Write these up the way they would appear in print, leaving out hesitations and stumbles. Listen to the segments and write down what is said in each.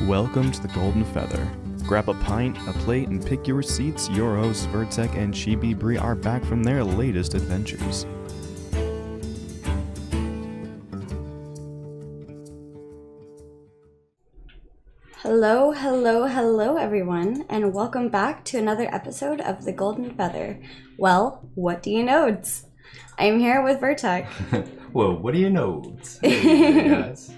Welcome to the Golden Feather. Grab a pint, a plate, and pick your seats. Your hosts, Virtek and Chibi Bree, are back from their latest adventures. Hello everyone, and welcome back to another episode of the Golden Feather. Well, what do you nodes? I'm here with Virtek. Whoa, what do you nodes? Hey, guys.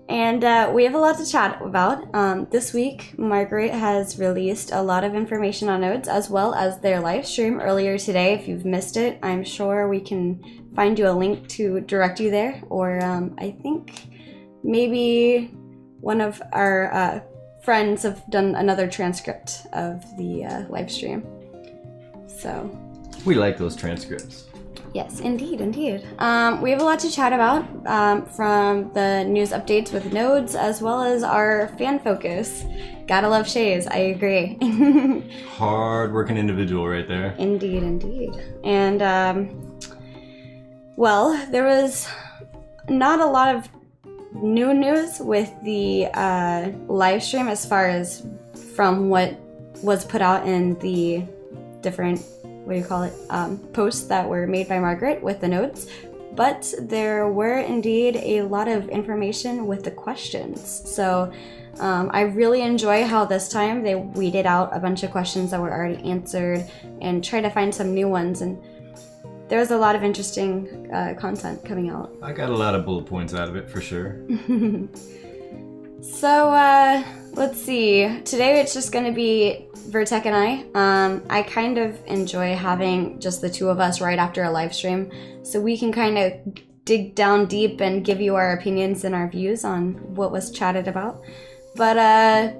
And we have a lot to chat about. This week, Margaret has released a lot of information on nodes, as well as their live stream earlier today. If you've missed it, I'm sure we can find you a link to direct you there, or I think maybe one of our friends have done another transcript of the live stream. So We like those transcripts. yes, indeed. We have a lot to chat about from the news updates with nodes, as well as our fan focus. Gotta love Shays, I agree. Hard-working individual right there. Indeed. And, well, there was not a lot of new news with the live stream as far as from what was put out in the different, posts that were made by Margaret with the notes. But there were indeed a lot of information with the questions. So I really enjoy how this time they weeded out a bunch of questions that were already answered and tried to find some new ones. And there was a lot of interesting content coming out. I got a lot of bullet points out of it, for sure. So, let's see. Today it's just going to be Virtek and I. I kind of enjoy having just the two of us right after a live stream, so we can kind of dig down deep and give you our opinions and our views on what was chatted about. But,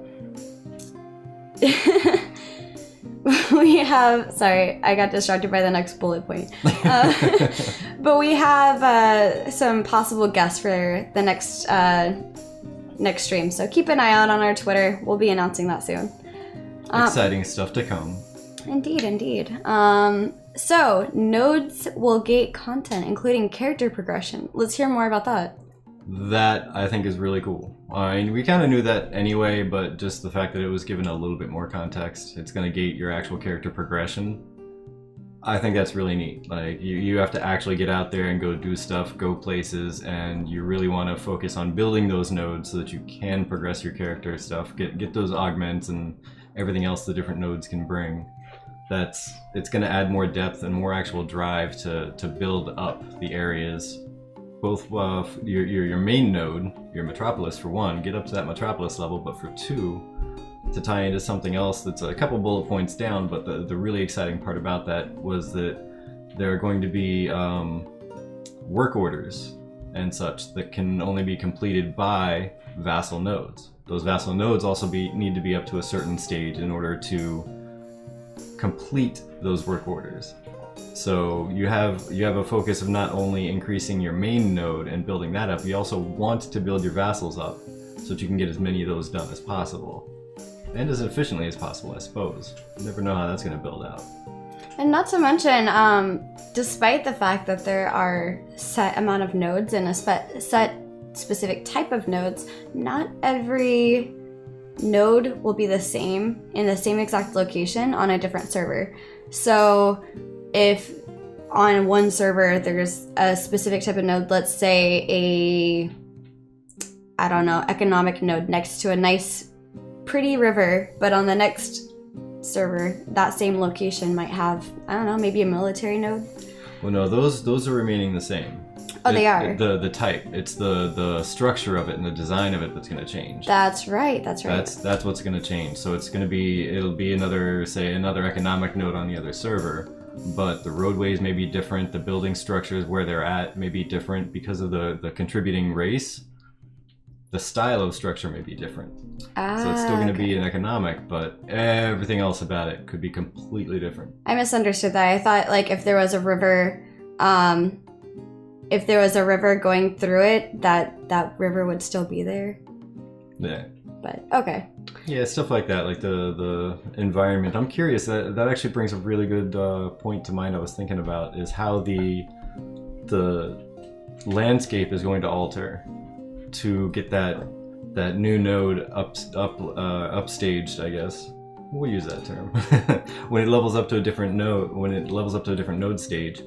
we have, sorry, I got distracted by the next bullet point. But we have some possible guests for the next stream, so keep an eye out on our Twitter. We'll be announcing that soon. Exciting stuff to come. Indeed. So, nodes will gate content, including character progression. Let's hear more about that. That, I think, is really cool. I mean, we kind of knew that anyway, but just the fact that it was given a little bit more context, it's going to gate your actual character progression. I think that's really neat. Like, you have to actually get out there and go do stuff, go places, and you really want to focus on building those nodes so that you can progress your character stuff, get those augments and everything else the different nodes can bring. It's going to add more depth and more actual drive to build up the areas. Both your main node, your metropolis, for one, get up to that metropolis level, but for two, to tie into something else that's a couple bullet points down, but the really exciting part about that was that there are going to be work orders and such that can only be completed by vassal nodes. Those vassal nodes also need to be up to a certain stage in order to complete those work orders. So you have a focus of not only increasing your main node and building that up, you also want to build your vassals up so that you can get as many of those done as possible. And as efficiently as possible, I suppose. You never know how that's going to build out. And not to mention, despite the fact that there are set amount of nodes and a set specific type of nodes, not every node will be the same in the same exact location on a different server. So if on one server there's a specific type of node, let's say economic node next to a nice pretty river, but on the next server that same location might have, maybe a military node. Well, no, those are remaining the same. They are. The type, it's the structure of it and the design of it that's going to change. That's right. That's what's going to change. So it'll be another economic node on the other server, but the roadways may be different, the building structures where they're at may be different because of the contributing race. The style of structure may be different. So it's still going to be an economic, but everything else about it could be completely different. I misunderstood that. I thought, like, if there was a river going through it, that river would still be there. Yeah. But okay. Yeah, stuff like that, like the environment. I'm curious. That actually brings a really good point to mind. I was thinking about is how the landscape is going to alter to get that that new node upstaged, I guess. We'll use that term. When it levels up to a different node stage,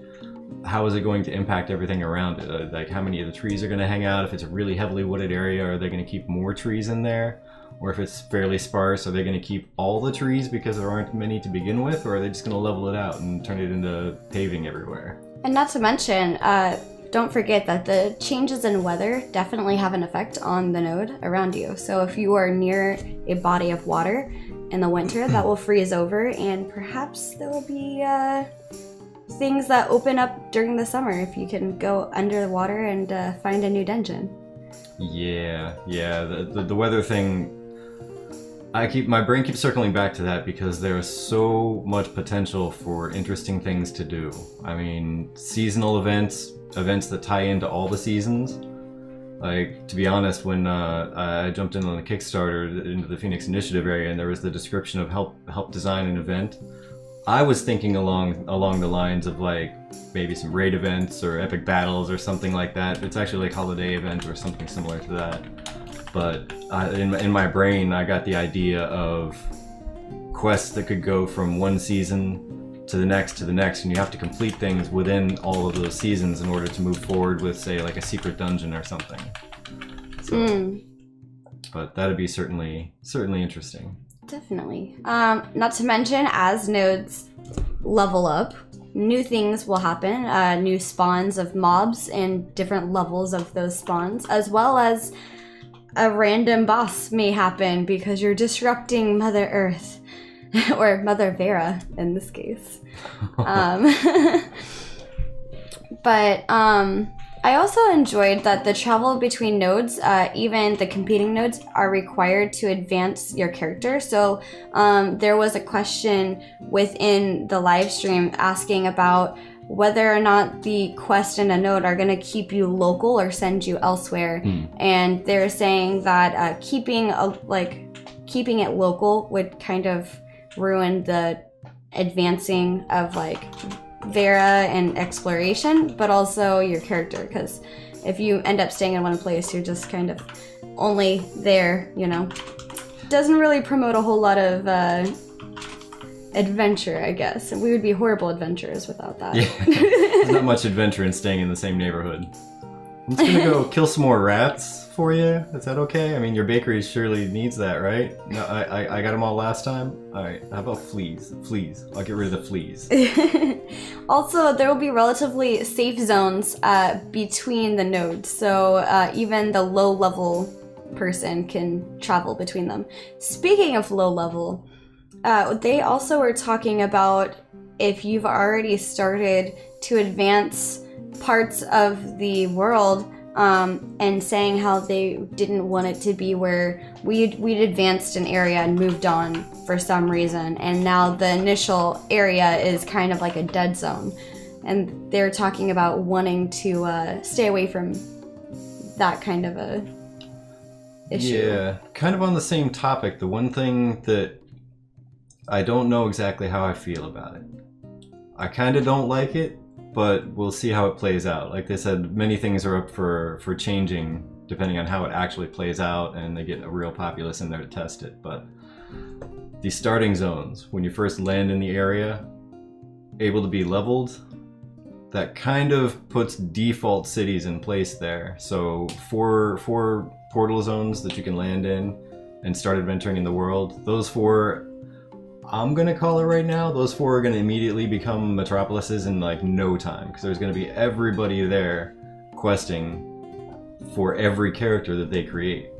how is it going to impact everything around it? Like how many of the trees are going to hang out? If it's a really heavily wooded area, are they going to keep more trees in there? Or if it's fairly sparse, are they going to keep all the trees because there aren't many to begin with? Or are they just going to level it out and turn it into paving everywhere? And not to mention, don't forget that the changes in weather definitely have an effect on the node around you. So if you are near a body of water in the winter, that will freeze over, and perhaps there will be things that open up during the summer if you can go under the water and find a new dungeon. Yeah, the weather thing, my brain keeps circling back to that because there's so much potential for interesting things to do. I mean, seasonal events that tie into all the seasons. Like, to be honest, when I jumped in on the Kickstarter into the Phoenix Initiative area and there was the description of help design an event, I was thinking along the lines of like maybe some raid events or epic battles or something like that. It's actually like holiday event or something similar to that. But in my brain, I got the idea of quests that could go from one season to the next, and you have to complete things within all of those seasons in order to move forward with, say, like a secret dungeon or something. So, but that'd be certainly interesting. Definitely. Not to mention, as nodes level up, new things will happen. New spawns of mobs and different levels of those spawns, as well as a random boss may happen because you're disrupting Mother Earth, or Mother Vera in this case. But I also enjoyed that the travel between nodes, even the competing nodes, are required to advance your character. So there was a question within the live stream asking about whether or not the quest in a node are going to keep you local or send you elsewhere. And they're saying that keeping it local would kind of ruin the advancing of like Vera and exploration, but also your character, because if you end up staying in one place, you're just kind of only there, you know. Doesn't really promote a whole lot of adventure, I guess. And we would be horrible adventurers without that. Yeah, there's not much adventure in staying in the same neighborhood. I'm just gonna go kill some more rats for you. Is that okay? I mean, your bakery surely needs that, right? No, I got them all last time. All right, how about fleas? Fleas. I'll get rid of the fleas. Also, there will be relatively safe zones between the nodes, so even the low-level person can travel between them. Speaking of low-level, they also were talking about if you've already started to advance parts of the world, and saying how they didn't want it to be where we'd advanced an area and moved on for some reason, and now the initial area is kind of like a dead zone, and they're talking about wanting to stay away from that kind of a issue. Yeah, kind of on the same topic, the one thing that I don't know exactly how I feel about it. I kind of don't like it, but we'll see how it plays out. Like they said, many things are up for changing depending on how it actually plays out, and they get a real populace in there to test it. But the starting zones, when you first land in the area, able to be leveled, that kind of puts default cities in place there. So four portal zones that you can land in and start adventuring in the world. Those four, I'm gonna call it right now, those four are gonna immediately become metropolises in like no time, because there's gonna be everybody there questing for every character that they create.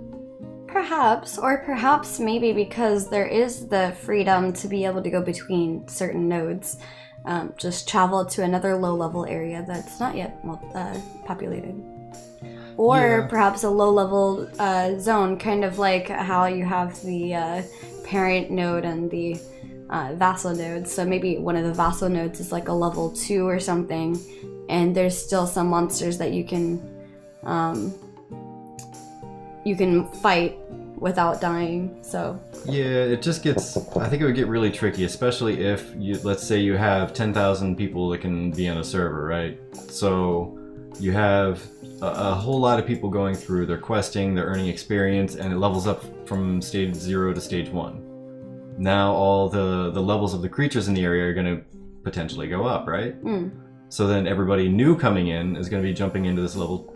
Perhaps, or perhaps maybe because there is the freedom to be able to go between certain nodes, just travel to another low-level area that's not yet populated. Or perhaps a low-level zone, kind of like how you have the parent node and the vassal nodes. So maybe one of the vassal nodes is like a level 2 or something, and there's still some monsters that you can fight without dying. So yeah, it just gets, I think it would get really tricky, especially if you, let's say you have 10,000 people that can be on a server, right? So you have a whole lot of people going through, they're questing, they're earning experience, and it levels up from stage 0 to stage 1. Now all the levels of the creatures in the area are going to potentially go up, right? So then everybody new coming in is going to be jumping into this level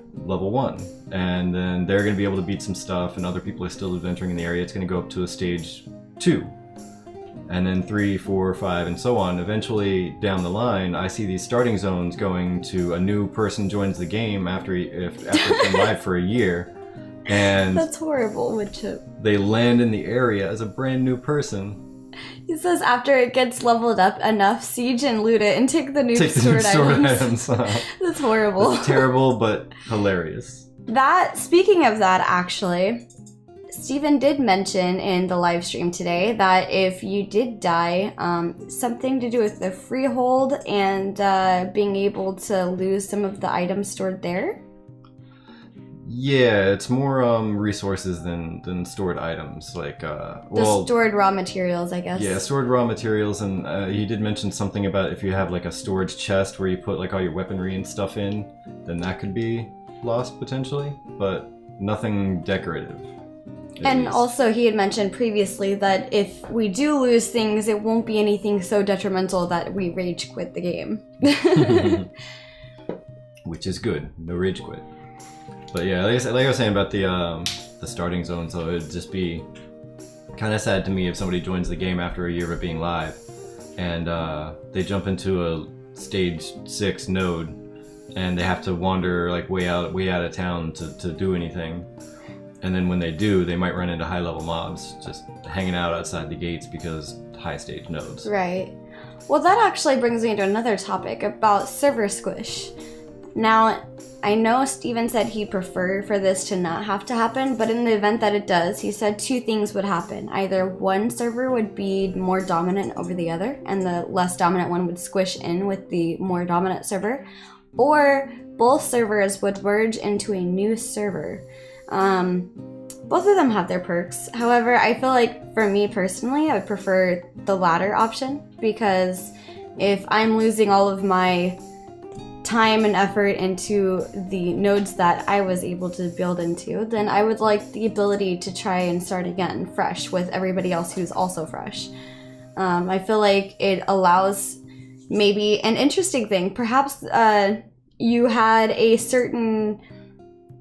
1, and then they're going to be able to beat some stuff, and other people are still adventuring in the area. It's going to go up to a stage 2, and then 3, 4, 5, and so on. Eventually down the line, I see these starting zones going to a new person joins the game after it's been live for a year, and That's horrible, wood chip. they land in the area as a brand new person. He says after it gets leveled up enough, siege and loot it and take the new Take the new sword items. items. That's horrible. It's terrible, but hilarious. Speaking of that, actually, Steven did mention in the live stream today that if you did die, something to do with the freehold and being able to lose some of the items stored there. Yeah, it's more resources than stored items. Like The stored raw materials, I guess. Yeah, stored raw materials, and he did mention something about if you have like a storage chest where you put like all your weaponry and stuff in, then that could be lost potentially, but nothing decorative. And also he had mentioned previously that if we do lose things, it won't be anything so detrimental that we rage quit the game. Which is good. No rage quit. But yeah, like I was saying about the starting zone, so it'd just be kind of sad to me if somebody joins the game after a year of it being live, and they jump into a stage 6 node, and they have to wander like way out of town to do anything. And then when they do, they might run into high-level mobs just hanging out outside the gates because high-stage nodes. Right. Well, that actually brings me to another topic about server squish. Now, I know Steven said he'd prefer for this to not have to happen, but in the event that it does, he said 2 things would happen. Either one server would be more dominant over the other, and the less dominant one would squish in with the more dominant server, or both servers would merge into a new server. Both of them have their perks. However, I feel like for me personally, I would prefer the latter option, because if I'm losing all of my time and effort into the nodes that I was able to build into, then I would like the ability to try and start again fresh with everybody else who's also fresh. I feel like it allows maybe an interesting thing. Perhaps you had a certain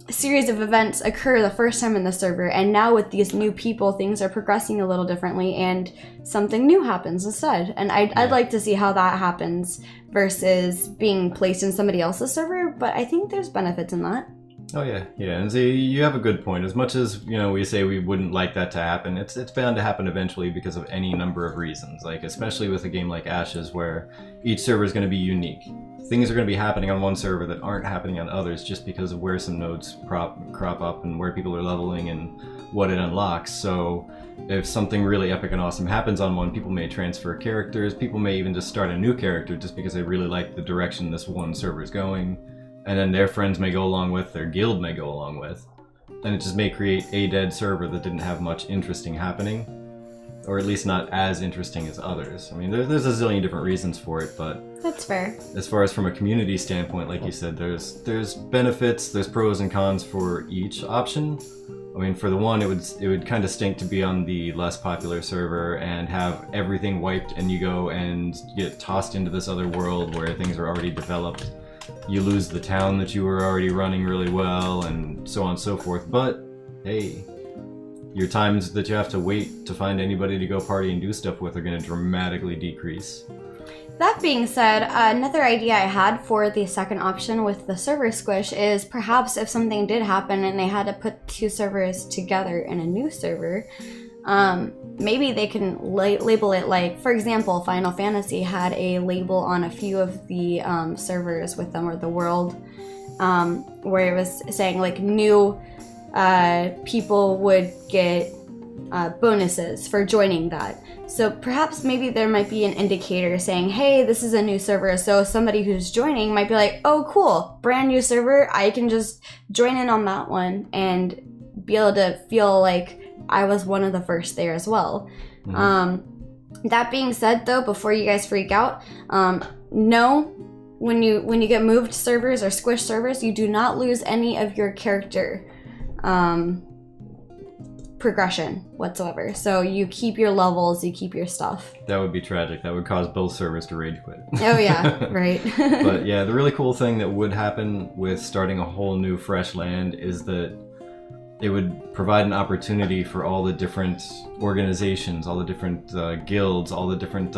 series of events occur the first time in the server, and now with these new people, things are progressing a little differently, and something new happens instead. And I'd like to see how that happens versus being placed in somebody else's server, but I think there's benefits in that. Oh yeah, and see, you have a good point. As much as, you know, we say we wouldn't like that to happen, it's bound to happen eventually because of any number of reasons. Like, especially with a game like Ashes, where each server is going to be unique. Things are going to be happening on one server that aren't happening on others just because of where some nodes crop up and where people are leveling and what it unlocks. So if something really epic and awesome happens on one, people may transfer characters, people may even just start a new character just because they really like the direction this one server is going, and then their friends may go along with, their guild may go along with, and it just may create a dead server that didn't have much interesting happening, or at least not as interesting as others. I mean, there's a zillion different reasons for it, but that's fair. As far as from a community standpoint, like you said, there's benefits, there's pros and cons for each option. I mean, for the one, it would kind of stink to be on the less popular server and have everything wiped, and you go and get tossed into this other world where things are already developed. You lose the town that you were already running really well, and so on and so forth. But hey, your times that you have to wait to find anybody to go party and do stuff with are going to dramatically decrease. That being said, another idea I had for the second option with the server squish is perhaps if something did happen and they had to put 2 servers together in a new server, maybe they can label it like, for example, Final Fantasy had a label on a few of the servers with them, or the world, where it was saying like new people would get bonuses for joining that. So perhaps maybe there might be an indicator saying, hey, this is a new server, so somebody who's joining might be like, oh cool, brand new server, I can just join in on that one and be able to feel like I was one of the first there as well. Mm-hmm. That being said though, before you guys freak out, no, when you get moved servers or squish servers, you do not lose any of your character progression whatsoever. So you keep your levels, you keep your stuff. That would be tragic. That would cause both servers to rage quit. Oh yeah, right. But yeah, the really cool thing that would happen with starting a whole new fresh land is that it would provide an opportunity for all the different organizations, all the different guilds, all the different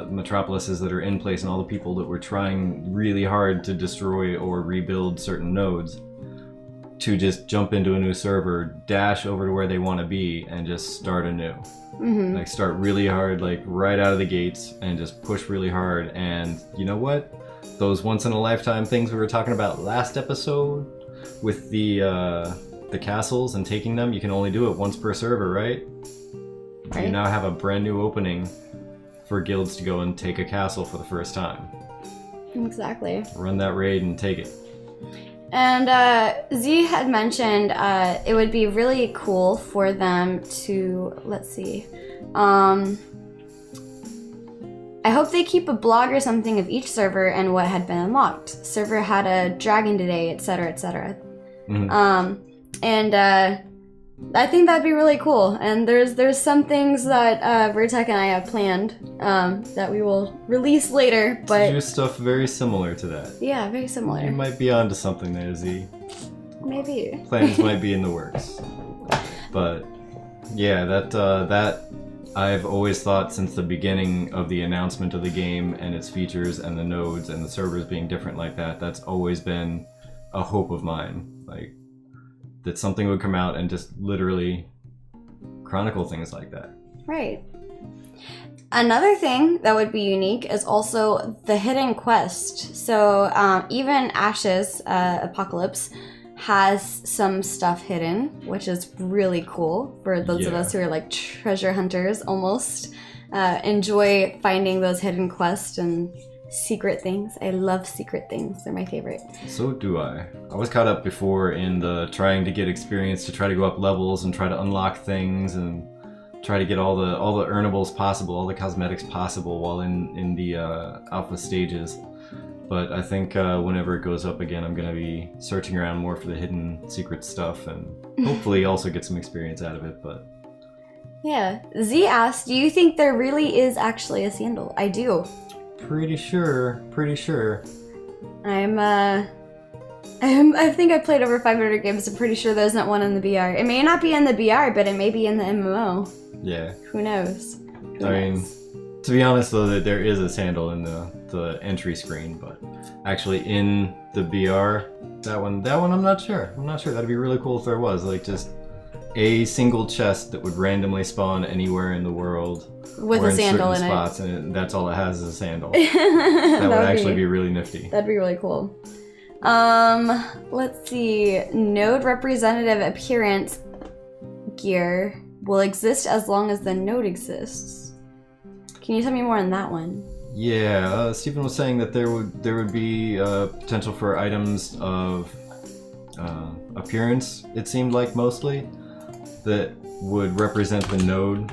metropolises that are in place, and all the people that were trying really hard to destroy or rebuild certain nodes to just jump into a new server, dash over to where they want to be, and just start anew. Mm-hmm. Like start really hard, like right out of the gates, and just push really hard. And you know what? Those once in a lifetime things we were talking about last episode with the castles and taking them, you can only do it once per server, right? You now have a brand new opening for guilds to go and take a castle for the first time. Exactly. Run that raid and take it. And Z had mentioned it would be really cool for them to, let's see, I hope they keep a blog or something of each server and what had been unlocked. Server had a dragon today, etc., etc. Mm-hmm. And I think that'd be really cool. And there's some things that Virtek and I have planned that we will release later. But do stuff very similar to that. Yeah, very similar. You might be onto something there, Z. Maybe. Plans might be in the works. But yeah, that I've always thought since the beginning of the announcement of the game and its features and the nodes and the servers being different like that, that's always been a hope of mine. Like, that something would come out and just literally chronicle things like that. Right. Another thing that would be unique is also the hidden quest. So even Ashes Apocalypse has some stuff hidden, which is really cool for those of us who are like treasure hunters almost. Enjoy finding those hidden quests and secret things. I love secret things. They're my favorite. So do I. I was caught up before in the trying to get experience to try to go up levels and try to unlock things and try to get all the earnables possible, all the cosmetics possible while in the alpha stages. But I think whenever it goes up again, I'm going to be searching around more for the hidden secret stuff and hopefully also get some experience out of it. But yeah. Z asked, do you think there really is actually a sandal? I do. Pretty sure. I think I played over 500 games. I'm pretty sure there's not one in the BR. It may not be in the BR, but it may be in the MMO. Yeah. Who knows? I mean, to be honest though, that there is a sandal in the entry screen, but actually in the BR, that one I'm not sure. That'd be really cool if there was, like, just a single chest that would randomly spawn anywhere in the world with a sandal in spots, it. And that's all it has is a sandal. That would actually be really nifty. That'd be really cool. Let's see. Node representative appearance gear will exist as long as the node exists. Can you tell me more on that one? Yeah, Stephen was saying that there would be potential for items of appearance, it seemed like mostly, that would represent the node,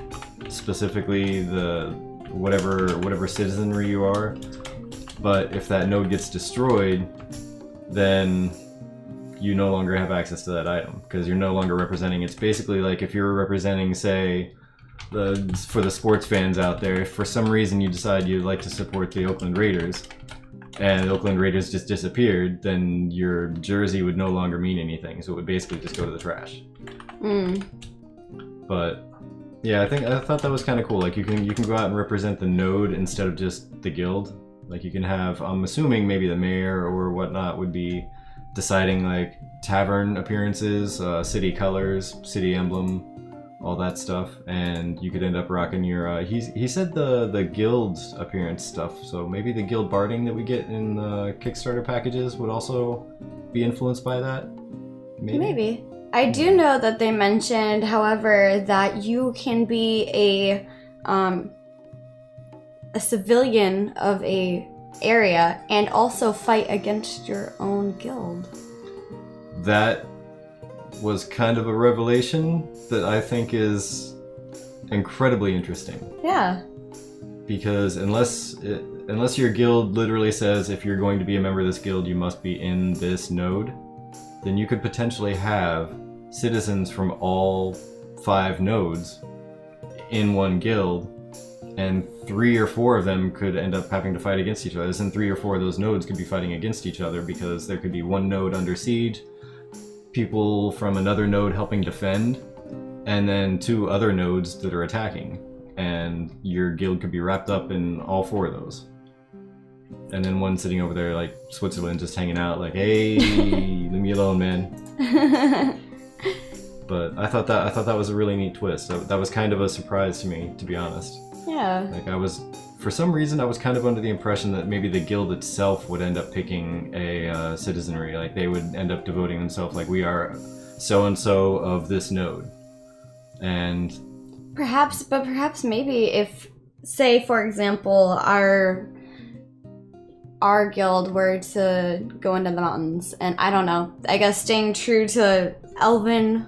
specifically the whatever citizenry you are. But if that node gets destroyed, then you no longer have access to that item because you're no longer representing. It's basically like if you were representing, say, for the sports fans out there, if for some reason you decide you'd like to support the Oakland Raiders and the Oakland Raiders just disappeared, then your jersey would no longer mean anything. So it would basically just go to the trash. But yeah, I thought that was kind of cool. Like you can go out and represent the node instead of just the guild. Like you can have, I'm assuming maybe the mayor or whatnot would be deciding like tavern appearances, city colors, city emblem, all that stuff, and you could end up rocking your. He said the guild appearance stuff. So maybe the guild barding that we get in the Kickstarter packages would also be influenced by that. Maybe. I do know that they mentioned, however, that you can be a civilian of a area and also fight against your own guild. That was kind of a revelation that I think is incredibly interesting. Yeah. Because unless unless your guild literally says if you're going to be a member of this guild, you must be in this node, then you could potentially have citizens from all 5 nodes in one guild, and 3 or 4 of them could end up having to fight against each other. And 3 or 4 of those nodes could be fighting against each other because there could be one node under siege, people from another node helping defend, and then 2 other nodes that are attacking. And your guild could be wrapped up in all 4 of those. And then one sitting over there like Switzerland just hanging out like, hey, leave me alone, man. But I thought that was a really neat twist. That was kind of a surprise to me, to be honest. Yeah. Like for some reason I was kind of under the impression that maybe the guild itself would end up picking a citizenry. Like they would end up devoting themselves like, we are so-and-so of this node. And Perhaps maybe if, say, for example, our guild were to go into the mountains, and I don't know, I guess staying true to elven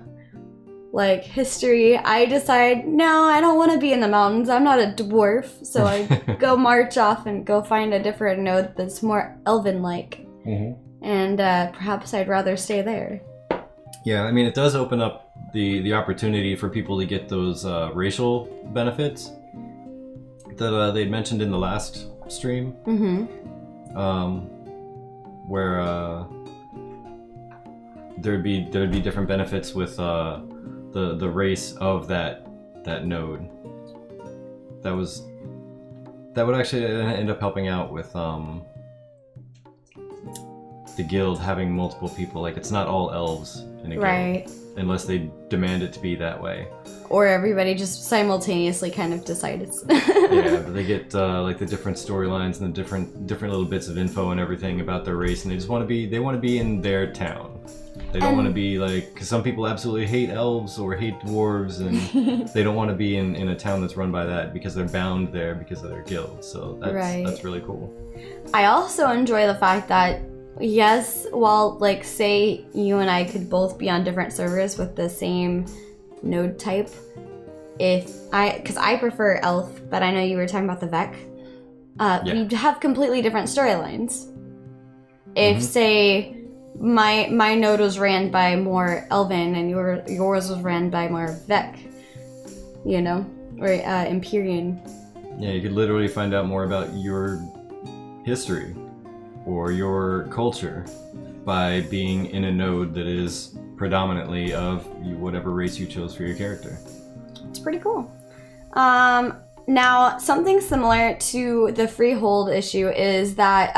like history, I decide, no, I don't want to be in the mountains, I'm not a dwarf, so I go march off and go find a different node that's more elven-like. And perhaps I'd rather stay there. Yeah, I mean, it does open up the opportunity for people to get those racial benefits that they'd mentioned in the last stream. Where there'd be different benefits with the race of that node. That would actually end up helping out with the guild having multiple people. Like, it's not all elves in a guild, unless they demand it to be that way. Or everybody just simultaneously kind of decides. Yeah, but they get like the different storylines and the different little bits of info and everything about their race, and they want to be in their town. They don't want to be like, because some people absolutely hate elves or hate dwarves, and they don't want to be in a town that's run by that because they're bound there because of their guild. So that's really cool. I also enjoy the fact that, yes, while like say you and I could both be on different servers with the same node type, because I prefer elf, but I know you were talking about the Vec. We have completely different storylines. If say my node was ran by more elven and yours was ran by more Vec, you know, or Empyrean. Yeah, you could literally find out more about your history or your culture by being in a node that is predominantly of whatever race you chose for your character. It's pretty cool. Now, something similar to the freehold issue is that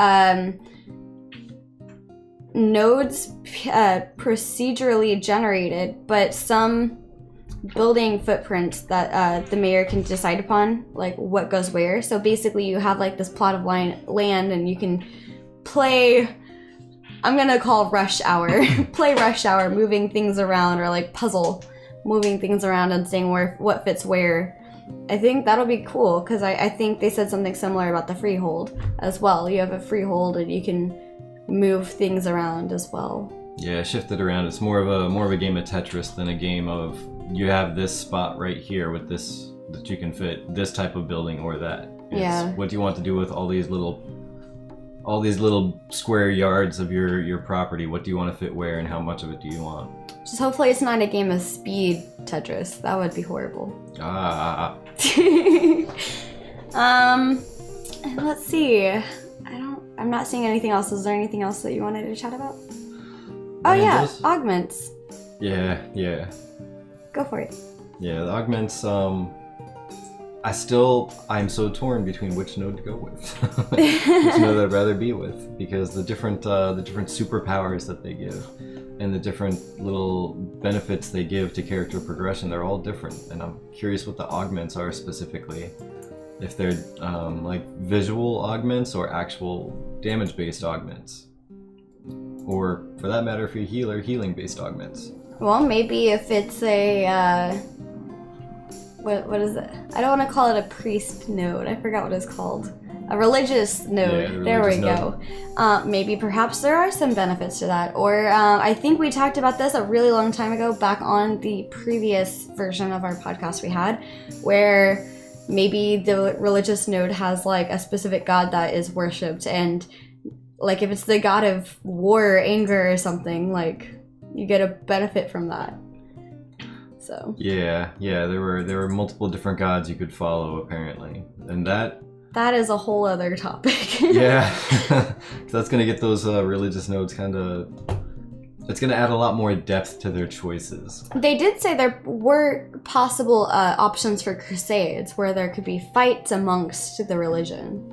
nodes procedurally generated, but some building footprints that the mayor can decide upon, like what goes where. So basically you have like this plot of land and you can play, I'm gonna call rush hour, play rush hour, moving things around, or like puzzle, moving things around and seeing what fits where. I think that'll be cool, because I think they said something similar about the freehold as well. You have a freehold and you can move things around as well. Yeah, shift it around. It's more of a game of Tetris than a game of, you have this spot right here with this that you can fit this type of building or that. It's what do you want to do with all these little square yards of your property? What do you want to fit where, and how much of it do you want? Just hopefully it's not a game of speed Tetris. That would be horrible. Let's see. I'm not seeing anything else. Is there anything else that you wanted to chat about? Oh yeah, augments. Yeah. Go for it. Yeah, the augments, I'm so torn between which node to go with. Which node I'd rather be with, because the different superpowers that they give and the different little benefits they give to character progression, they're all different, and I'm curious what the augments are specifically. If they're like visual augments or actual damage-based augments, or for that matter, if you're a healer, healing-based augments. Well, maybe if it's a what is it? I don't want to call it a priest node. I forgot what it's called. A religious node. Yeah, there we go. Maybe perhaps there are some benefits to that. Or I think we talked about this a really long time ago, back on the previous version of our podcast we had, where maybe the religious node has like a specific god that is worshipped, and like if it's the god of war or anger or something, like you get a benefit from that. So yeah, there were multiple different gods you could follow apparently, and that is a whole other topic. yeah, that's gonna get those religious nodes kind of. It's gonna add a lot more depth to their choices. They did say there were possible options for crusades where there could be fights amongst the religion.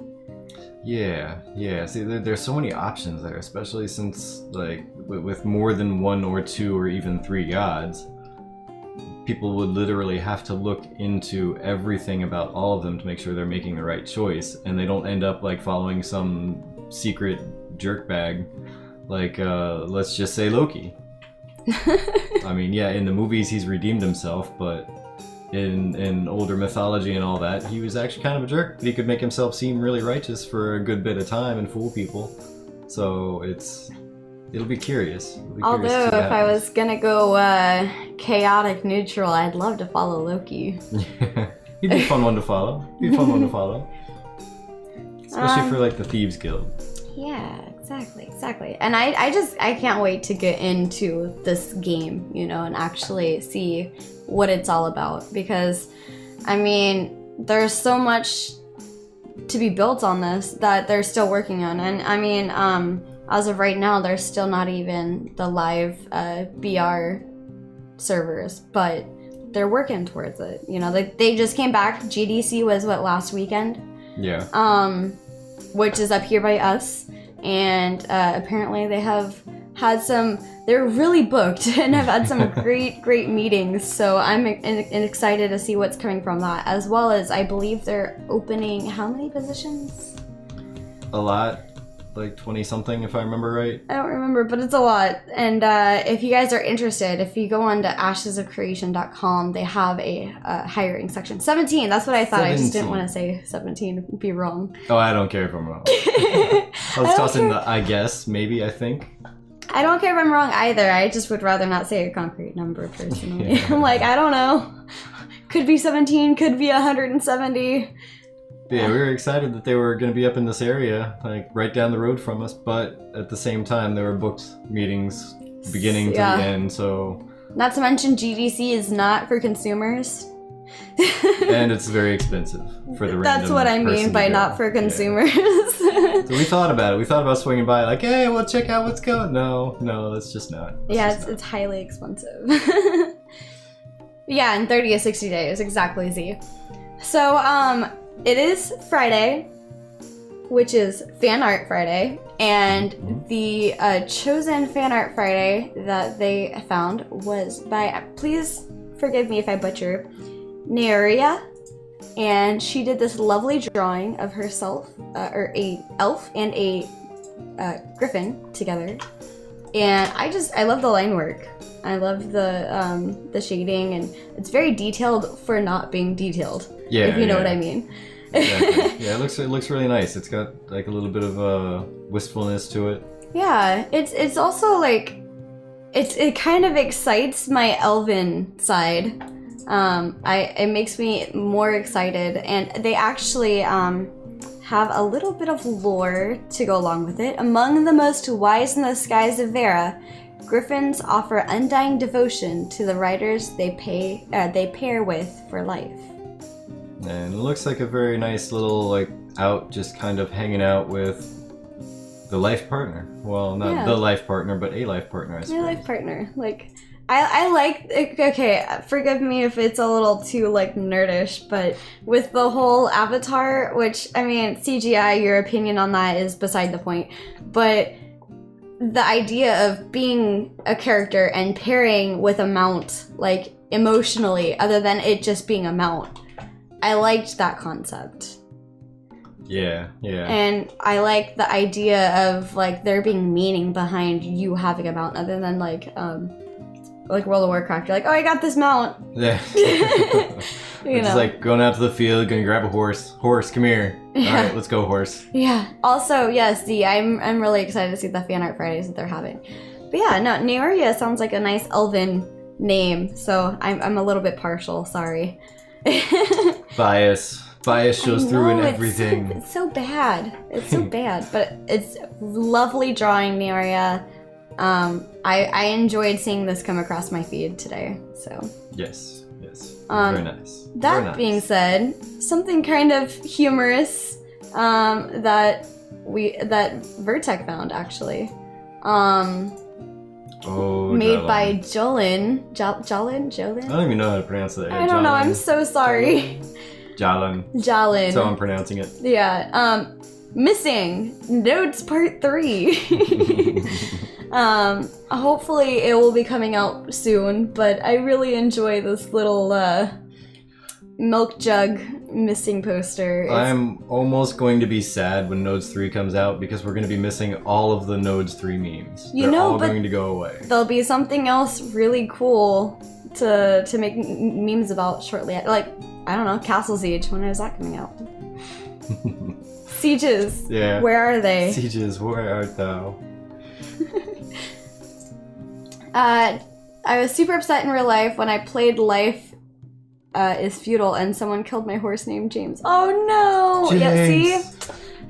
Yeah. See, there's so many options there, especially since, like, with more than 1 or 2 or even 3 gods, people would literally have to look into everything about all of them to make sure they're making the right choice, and they don't end up, like, following some secret jerkbag, like, let's just say Loki. I mean, yeah, in the movies he's redeemed himself, but in older mythology and all that, he was actually kind of a jerk, but he could make himself seem really righteous for a good bit of time and fool people. So it'll be curious. Although if I was gonna go chaotic neutral, I'd love to follow Loki. He'd be a fun one to follow. Especially for like the Thieves Guild. Yeah, exactly. And I can't wait to get into this game, you know, and actually see what it's all about, because I mean, there's so much to be built on this that they're still working on. And I mean, as of right now, there's still not even the live BR servers, but they're working towards it. You know, they just came back. GDC was last weekend? Yeah. Which is up here by us, and apparently they have had they're really booked and have had some great meetings, so I'm excited to see what's coming from that, as well as I believe they're opening how many positions? A lot, like 20 something if I remember right. I don't remember, but it's a lot. And if you guys are interested, if you go on to ashesofcreation.com, they have a hiring section. 17, that's what I thought. 17. I just didn't want to say 17 and be wrong. Oh, I don't care if I'm wrong. I was tossing the I guess, maybe, I think. I don't care if I'm wrong either. I just would rather not say a concrete number personally. Yeah. I'm like, I don't know. Could be 17, could be 170. Yeah, we were excited that they were going to be up in this area, like right down the road from us, but at the same time, there were booked meetings beginning to the end, so... Not to mention, GDC is not for consumers. And it's very expensive for the random That's what I mean by not for consumers. Yeah. So we thought about it. We thought about swinging by, like, hey, we'll check out what's going. No, that's just not. It's highly expensive. Yeah, in 30 to 60 days, exactly, Z. So, it is Friday, which is Fan Art Friday, and the chosen Fan Art Friday that they found was by, please forgive me if I butcher, Neoria, and she did this lovely drawing of herself, or a elf and a griffin together, and I love the line work. I love the shading, and it's very detailed for not being detailed. Yeah, if you know what I mean. Exactly. Yeah, it looks really nice. It's got like a little bit of wistfulness to it. Yeah, it's also like it kind of excites my elven side. It makes me more excited, and they actually have a little bit of lore to go along with it. Among the most wise in the skies of Vera, griffins offer undying devotion to the riders they pair with for life. And it looks like a very nice little, like, out, just kind of hanging out with the life partner. Well, not the life partner, but a life partner, I suppose. A life partner. Like, I like, okay, forgive me if it's a little too, like, nerdish, but with the whole Avatar, which, I mean, CGI, your opinion on that is beside the point, but the idea of being a character and pairing with a mount, like, emotionally, other than it just being a mount, I liked that concept. Yeah. And I like the idea of, like, there being meaning behind you having a mount, other than, like World of Warcraft. You're like, oh, I got this mount. Yeah. It's like going out to the field, gonna grab a horse. Horse, come here. Yeah. All right, let's go, horse. Yeah. Also, yes, I'm really excited to see the Fan Art Fridays that they're having. But yeah, no, Neoria sounds like a nice elven name, so I'm a little bit partial. Sorry. Bias shows through in everything. It's so bad. It's so bad, but it's lovely drawing, Neoria. I enjoyed seeing this come across my feed today. So yes, very nice. That very nice. being said, something kind of humorous that Virtek found actually. Made by Jolin. Jolin? I don't even know how to pronounce that. I don't know. I'm so sorry. Jalen. Jalen. So I'm pronouncing it. Yeah. Missing Nodes Part 3. Hopefully it will be coming out soon, but I really enjoy this little milk jug missing poster. I'm almost going to be sad when Nodes 3 comes out because we're going to be missing all of the Nodes 3 memes. They're all going to go away. There'll be something else really cool to make memes about shortly. Like, I don't know, Castle Siege. When is that coming out? Sieges. Yeah. Where are they? Sieges, where art thou? I was super upset in real life when I played Life is Feudal and someone killed my horse named James. Oh no! James. Yeah,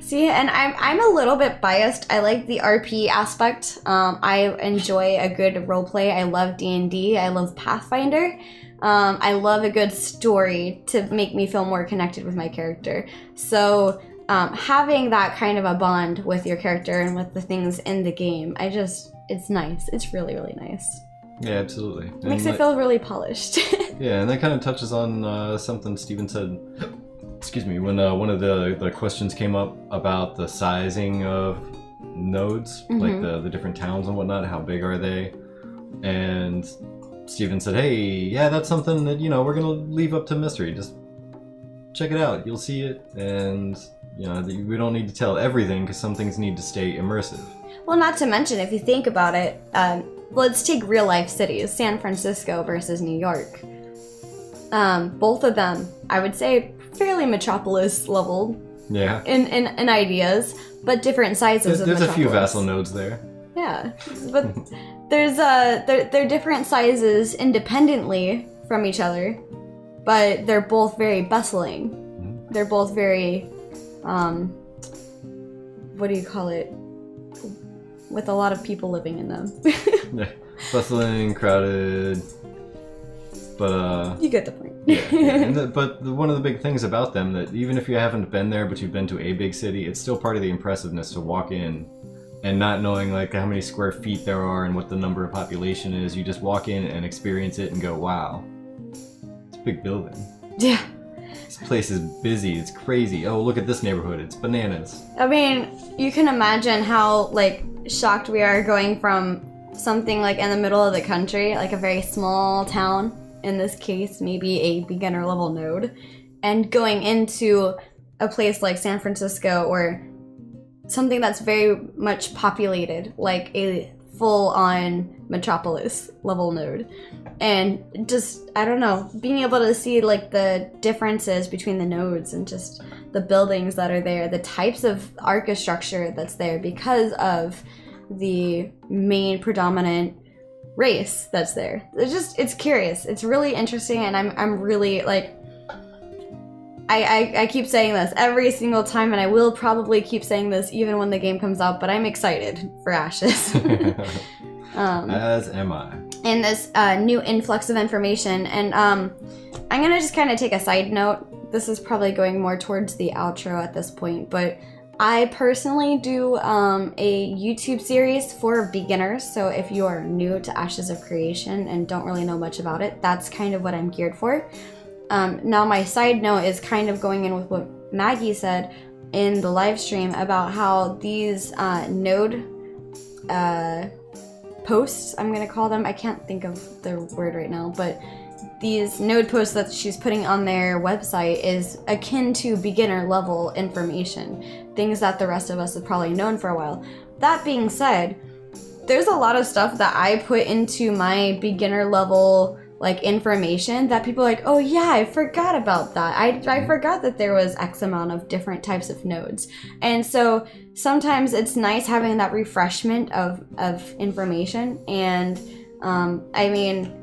see, and I'm a little bit biased. I like the RP aspect. I enjoy a good roleplay. I love D&D. I love Pathfinder. I love a good story to make me feel more connected with my character. So having that kind of a bond with your character and with the things in the game, it's nice. It's really, really nice. Yeah, absolutely. It makes it feel really polished. Yeah, and that kind of touches on something Steven said, excuse me, when one of the questions came up about the sizing of nodes, like the different towns and whatnot, how big are they? And Steven said, hey, yeah, that's something that, we're going to leave up to mystery. Just check it out. You'll see it. And, we don't need to tell everything because some things need to stay immersive. Well, not to mention, if you think about it, let's take real life cities, San Francisco versus New York. Both of them, I would say, fairly metropolis level. Yeah. In ideas, but different sizes of There's metropolis. a few vassal nodes there. Yeah, but they're different sizes independently from each other, but they're both very bustling. They're both very, what do you call it? With a lot of people living in them. Yeah. Bustling, crowded, but you get the point. yeah. But one of the big things about them that even if you haven't been there, but you've been to a big city, it's still part of the impressiveness to walk in and not knowing like how many square feet there are and what the number of population is. You just walk in and experience it and go, wow, it's a big building. Yeah. This place is busy. It's crazy. Oh, look at this neighborhood. It's bananas. I mean, you can imagine how like shocked we are going from something like in the middle of the country, like a very small town, in this case maybe a beginner level node, and going into a place like San Francisco or something that's very much populated, like a full-on metropolis level node. And just, I don't know, being able to see like the differences between the nodes and just the buildings that are there, the types of architecture that's there because of the main predominant race that's there. It's curious. It's really interesting, and I'm really like, I keep saying this every single time, and I will probably keep saying this even when the game comes out, but I'm excited for Ashes. As am I. And this new influx of information, and I'm gonna just kind of take a side note. This is probably going more towards the outro at this point, but I personally do a YouTube series for beginners, so if you are new to Ashes of Creation and don't really know much about it, that's kind of what I'm geared for. Now my side note is kind of going in with what Maggie said in the live stream about how these node posts, I'm gonna call them, I can't think of the word right now, but these node posts that she's putting on their website is akin to beginner level information, things that the rest of us have probably known for a while. That being said, there's a lot of stuff that I put into my beginner level like information that people are like, oh yeah, I forgot about that. I forgot that there was X amount of different types of nodes. And so sometimes it's nice having that refreshment of information. And I mean,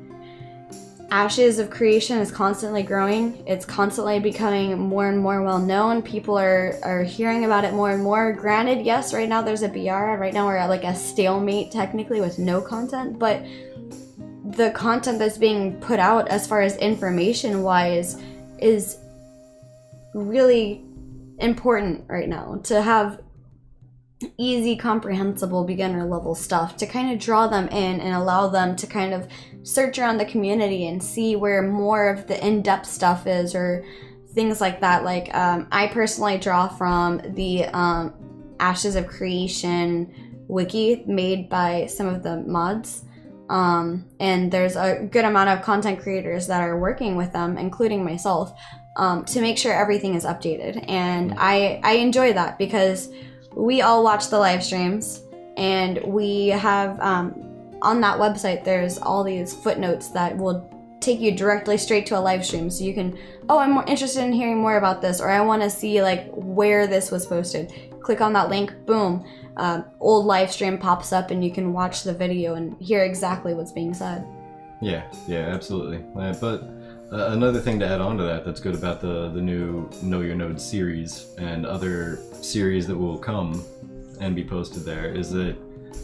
Ashes of Creation is constantly growing. It's constantly becoming more and more well known. People are hearing about it more and more. Granted, yes, right now there's a BR. Right now we're at like a stalemate technically with no content, but the content that's being put out as far as information wise is really important right now, to have easy, comprehensible beginner level stuff to kind of draw them in and allow them to kind of search around the community and see where more of the in-depth stuff is, or things like that. Like I personally draw from the Ashes of Creation wiki made by some of the mods, and there's a good amount of content creators that are working with them, including myself, to make sure everything is updated. And I enjoy that because we all watch the live streams, and we have on that website there's all these footnotes that will take you directly straight to a live stream, so you can, oh, I'm more interested in hearing more about this, or I want to see like where this was posted. Click on that link, boom, old live stream pops up, and you can watch the video and hear exactly what's being said. Yeah, absolutely. But another thing to add on to that that's good about the new Know Your Node series and other series that will come and be posted there is that,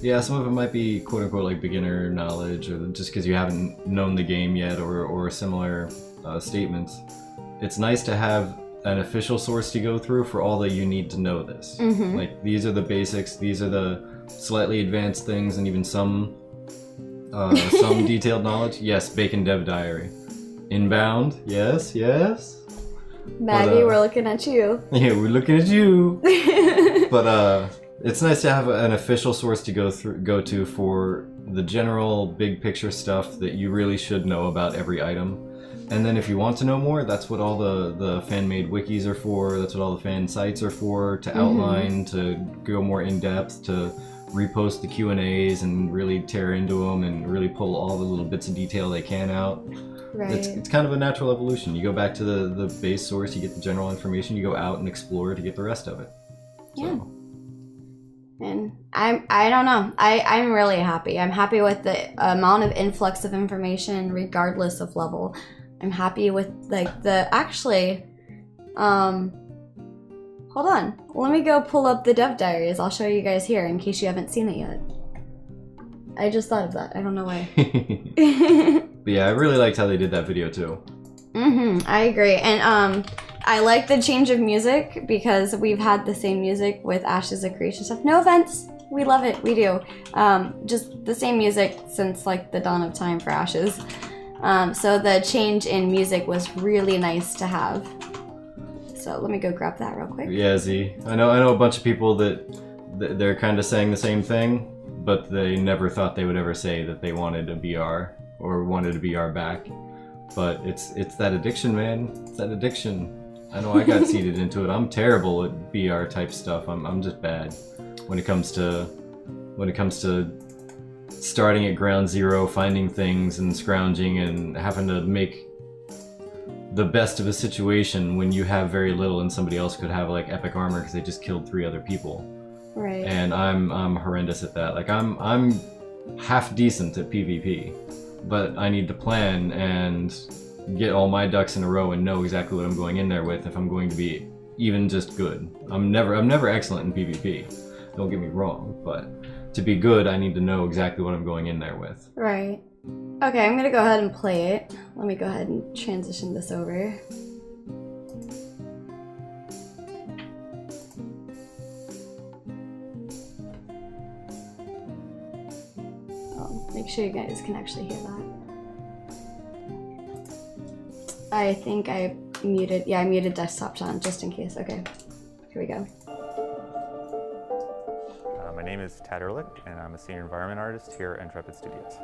yeah, some of it might be quote-unquote like beginner knowledge, or just because you haven't known the game yet, or similar statements. It's nice to have an official source to go through for all that you need to know this. Mm-hmm. Like, these are the basics, these are the slightly advanced things, and even some detailed knowledge. Yes, Bacon Dev Diary. Inbound, yes. Maggie, we're looking at you. Yeah, we're looking at you. But it's nice to have an official source to go to for the general big picture stuff that you really should know about every item. And then if you want to know more, that's what all the fan-made wikis are for, that's what all the fan sites are for, to outline, to go more in-depth, to repost the Q&As and really tear into them and really pull all the little bits of detail they can out. Right. It's kind of a natural evolution. You go back to the base source, you get the general information, you go out and explore to get the rest of it. Yeah. And I don't know. I'm really happy. I'm happy with the amount of influx of information regardless of level. I'm happy with like actually, hold on. Let me go pull up the dev diaries. I'll show you guys here in case you haven't seen it yet. I just thought of that. I don't know why. But yeah, I really liked how they did that video too. I agree. And I like the change of music because we've had the same music with Ashes of Creation stuff. No offense. We love it. We do. Just the same music since like the dawn of time for Ashes. So the change in music was really nice to have. So let me go grab that real quick. Yeah, Z. I know a bunch of people that they're kind of saying the same thing, but they never thought they would ever say that they wanted a BR or wanted a BR back. But it's that addiction, man. It's that addiction. I know I got seeded into it. I'm terrible at BR type stuff. I'm just bad when it comes to starting at ground zero, finding things and scrounging and having to make the best of a situation when you have very little and somebody else could have like epic armor because they just killed 3 other people. Right. And I'm horrendous at that. Like I'm half decent at PvP, but I need to plan and get all my ducks in a row and know exactly what I'm going in there with if I'm going to be even just good. I'm never excellent in PvP. Don't get me wrong, but to be good, I need to know exactly what I'm going in there with. Right. Okay, I'm gonna go ahead and play it. Let me go ahead and transition this over. Make sure you guys can actually hear that. I think I muted, yeah, I muted desktop on just in case. Okay, here we go. My name is Tad Ehrlich, and I'm a senior environment artist here at Intrepid Studios.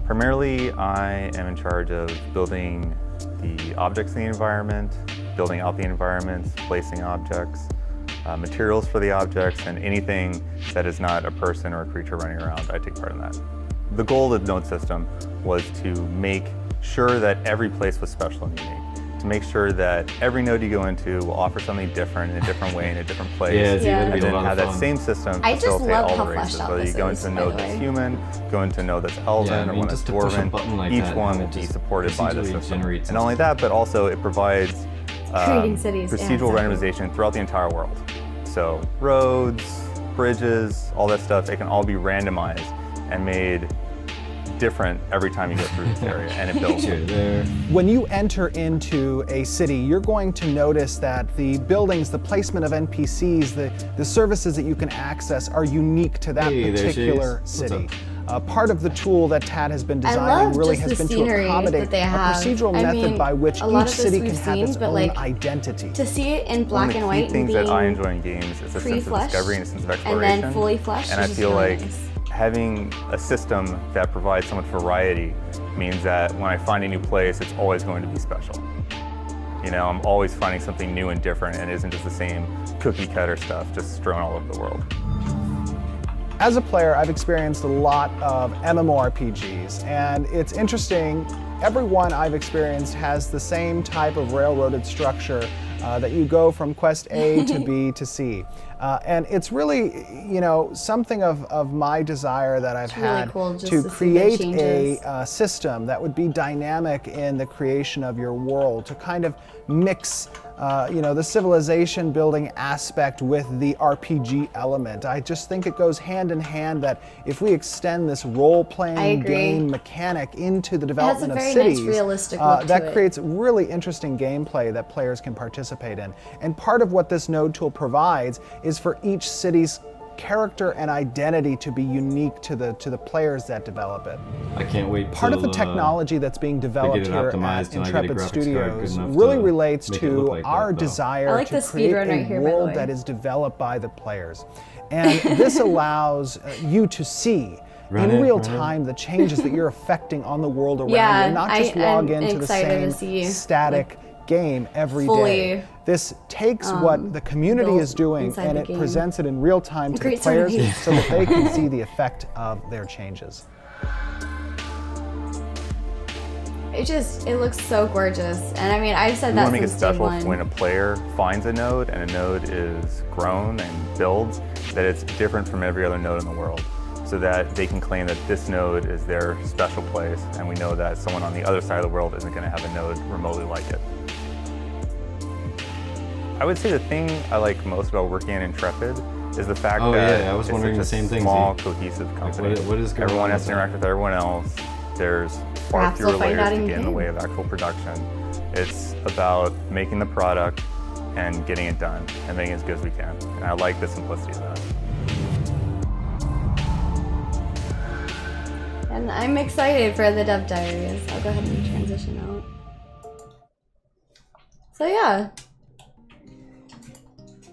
Primarily, I am in charge of building the objects in the environment, building out the environment, placing objects, materials for the objects, and anything that is not a person or a creature running around, I take part in that. The goal of the node system was to make sure that every place was special and unique, to make sure that every node you go into will offer something different in a different way in a different place. Yeah, it's Yeah. gonna And be a then lot have of that fun. same system I just facilitate love all how the fleshed races. out Whether this you go is, into a by the node that's way. human, go into a node that's elven, Yeah, I or mean, one that's just to push a dwarven, button like each that, one and will it be just supported by the procedurally system. generates And not only that, but also it provides Creating cities, yeah, procedural exactly. randomization throughout the entire world. So roads, bridges, all that stuff, it can all be randomized and made different every time you go through this area, and it builds. Sure, there. When you enter into a city, you're going to notice that the buildings, the placement of NPCs, the services that you can access are unique to that Hey, there she particular is. What's city. up? Part of the tool that Tad has been I designing love really just has the been to scenery accommodate that they a have. procedural I method mean, by which a lot each of this city we've can have seen, its but, own like, identity. To see it in One black of the and key white and things that I being enjoy in games is a sense of pre-fleshed discovery and a sense of and exploration. then fully fleshed And I is just feel really like nice. having a system that provides so much variety means that when I find a new place, it's always going to be special. You know, I'm always finding something new and different, and it isn't just the same cookie cutter stuff just strewn all over the world. As a player, I've experienced a lot of MMORPGs, and it's interesting, every one I've experienced has the same type of railroaded structure that you go from quest A to B to C. And it's really, you know, something of my desire that I've really had cool just to to see the create changes. a system that would be dynamic in the creation of your world, to kind of mix you know, the civilization building aspect with the RPG element. I just think it goes hand in hand that if we extend this I role-playing agree. game mechanic into the has a development of very cities, nice realistic look to that it. creates really interesting gameplay that players can participate in. And part of what this node tool provides is for each city's character and identity to be unique to the players that develop it. I can't wait. Part of the till, technology that's being developed it here optimized at and I get a Intrepid graphics card good Studios enough really to relates make it look to like our that, though. desire I like to the create speedrun a right here, by the world way. that is developed by the players. And this allows you to see Run in it, real run it. time the changes that you're affecting on the world around Yeah, you, and not just I'm log into the excited to same see, static game every fully, day. This takes what the community built is doing inside and the it game. presents it in real time to the Creates players certainty. so that they can see the effect of their changes. It looks so gorgeous. And I mean, I've said We that want to make it since day special one. when a player finds a node and a node is grown and builds, that it's different from every other node in the world, so that they can claim that this node is their special place, and we know that someone on the other side of the world isn't going to have a node remotely like it. I would say the thing I like most about working at Intrepid is the fact Oh, that yeah, I was it's wondering such the same a thing, small, Z. cohesive Like, company. what is going Everyone on has with to interact with everyone else. There's far Perhaps fewer we'll find layers out to in get in the game. way of actual production. It's about making the product and getting it done and making it as good as we can. And I like the simplicity of that. And I'm excited for the dev diaries. I'll go ahead and transition out. So yeah.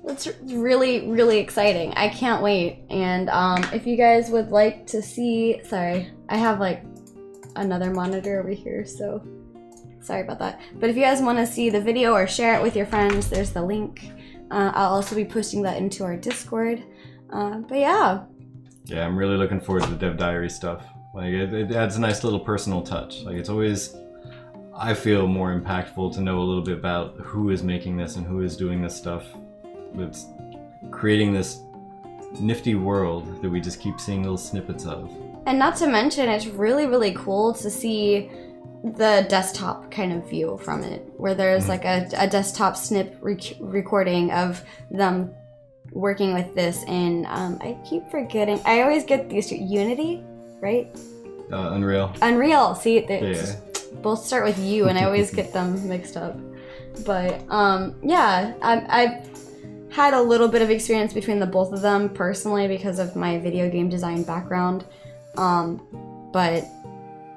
It's really, really exciting. I can't wait. And if you guys would like to see, sorry, I have like another monitor over here, so sorry about that. But if you guys want to see the video or share it with your friends, there's the link. I'll also be posting that into our Discord. But yeah. Yeah, I'm really looking forward to the dev diary stuff. Like it adds a nice little personal touch. Like it's always, I feel more impactful to know a little bit about who is making this and who is doing this stuff. It's creating this nifty world that we just keep seeing little snippets of. And not to mention, it's really, really cool to see the desktop kind of view from it, where there's like a desktop snip recording of them working with this in, I keep forgetting, I always get these two, Unity, right? Unreal. Unreal, see, they Yeah. just both start with U and I always get them mixed up. But yeah, I've had a little bit of experience between the both of them personally because of my video game design background, but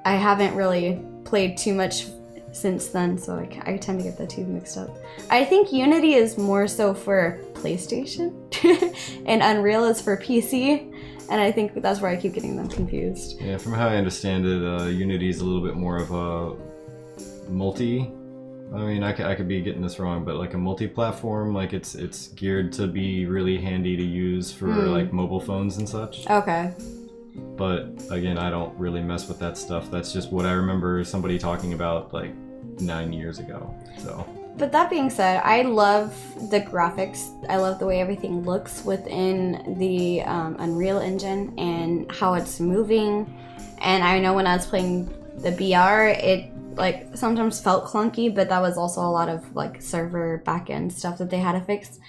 I haven't really played too much since then, so I tend to get the two mixed up. I think Unity is more so for PlayStation and Unreal is for PC, and I think that's where I keep getting them confused. Yeah, from how I understand it, Unity is a little bit more of a multi. I mean, I could be getting this wrong, but like a multi-platform, like it's geared to be really handy to use for like mobile phones and such. Okay. But again, I don't really mess with that stuff. That's just what I remember somebody talking about like 9 years ago. So. But that being said, I love the graphics. I love the way everything looks within the Unreal Engine and how it's moving. And I know when I was playing the BR, it like sometimes felt clunky, but that was also a lot of like server backend stuff that they had to fix.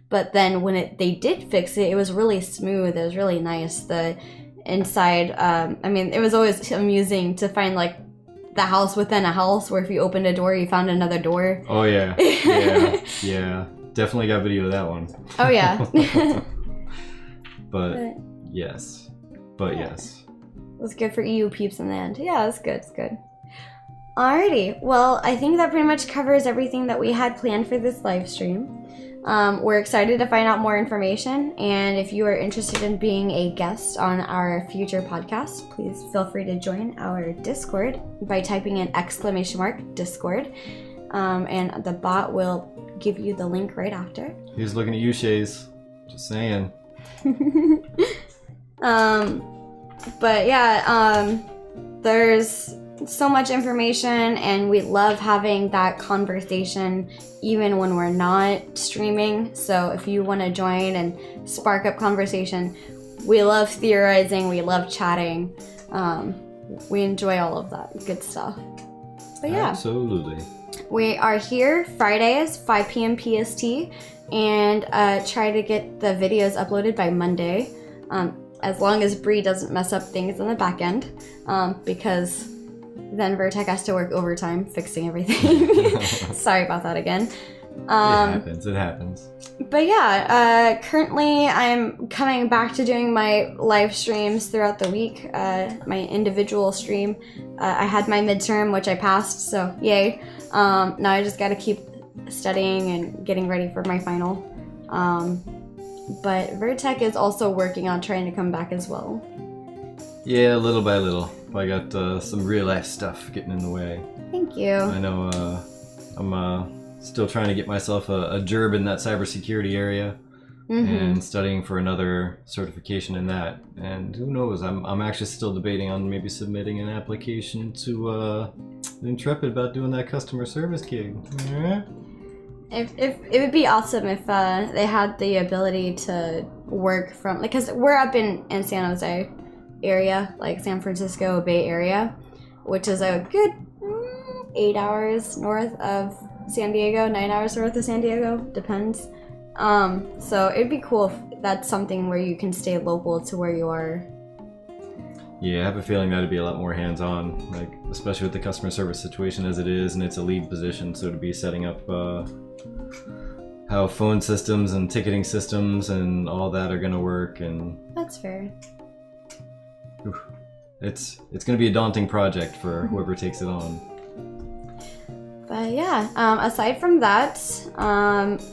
But then when they did fix it, it was really smooth. It was really nice. The inside, I mean, it was always amusing to find like the house within a house where if you opened a door, you found another door. Oh yeah, yeah. Definitely got video of that one. Oh yeah. but yes. It was good for EU peeps in the end. Yeah, it's good. It's good. Alrighty. Well, I think that pretty much covers everything that we had planned for this live stream. We're excited to find out more information, and if you are interested in being a guest on our future podcast, please feel free to join our Discord by typing in !Discord, and the bot will give you the link right after. He's looking at you, Shays. Just saying. But yeah, there's so much information, and we love having that conversation even when we're not streaming. So if you want to join and spark up conversation, we love theorizing, we love chatting, we enjoy all of that good stuff. But yeah, absolutely. We are here Fridays 5 p.m. PST, and try to get the videos uploaded by Monday, as long as Bree doesn't mess up things in the back end, because then Virtek has to work overtime fixing everything. Sorry about that again. It happens. But yeah, currently I'm coming back to doing my live streams throughout the week, my individual stream. I had my midterm, which I passed, so yay. Now I just gotta keep studying and getting ready for my final. But Virtek is also working on trying to come back as well. Yeah, little by little. I got some real life stuff getting in the way. Thank you. I know I'm still trying to get myself a gerb in that cybersecurity area, and studying for another certification in that. And who knows, I'm actually still debating on maybe submitting an application to Intrepid about doing that customer service gig. If it would be awesome if they had the ability to work from, because we're up in San Jose area, like San Francisco Bay Area, which is a good 8 hours north of San Diego, 9 hours north of San Diego, depends. So it'd be cool if that's something where you can stay local to where you are. Yeah, I have a feeling that'd be a lot more hands-on, like especially with the customer service situation as it is, and it's a lead position, so to be setting up how phone systems and ticketing systems and all that are gonna work, and that's fair. It's going to be a daunting project for whoever takes it on. But yeah, aside from that,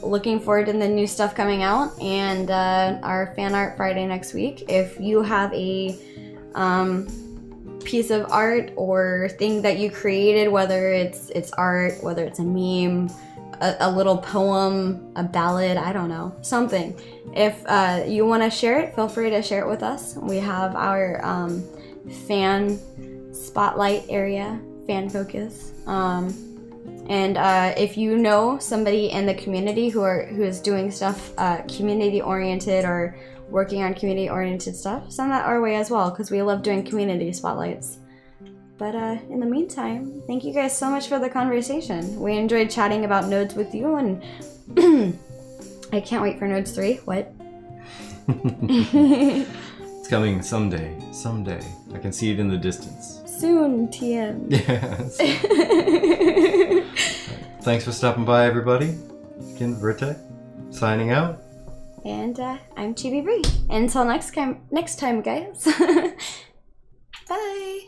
looking forward to the new stuff coming out, and our fan art Friday next week. If you have a piece of art or thing that you created, whether it's art, whether it's a meme, a little poem, a ballad, I don't know, something. If you want to share it, feel free to share it with us. We have our fan spotlight area, fan focus. And if you know somebody in the community who is doing stuff community oriented or working on community oriented stuff, send that our way as well, because we love doing community spotlights. But in the meantime, thank you guys so much for the conversation. We enjoyed chatting about nodes with you, and I can't wait for nodes 3. What? It's coming someday. Someday. I can see it in the distance. Soon, TM. Yes. Thanks for stopping by, everybody. Again, Virtek, signing out. And I'm Chibi Bree. Until next time, guys. Bye.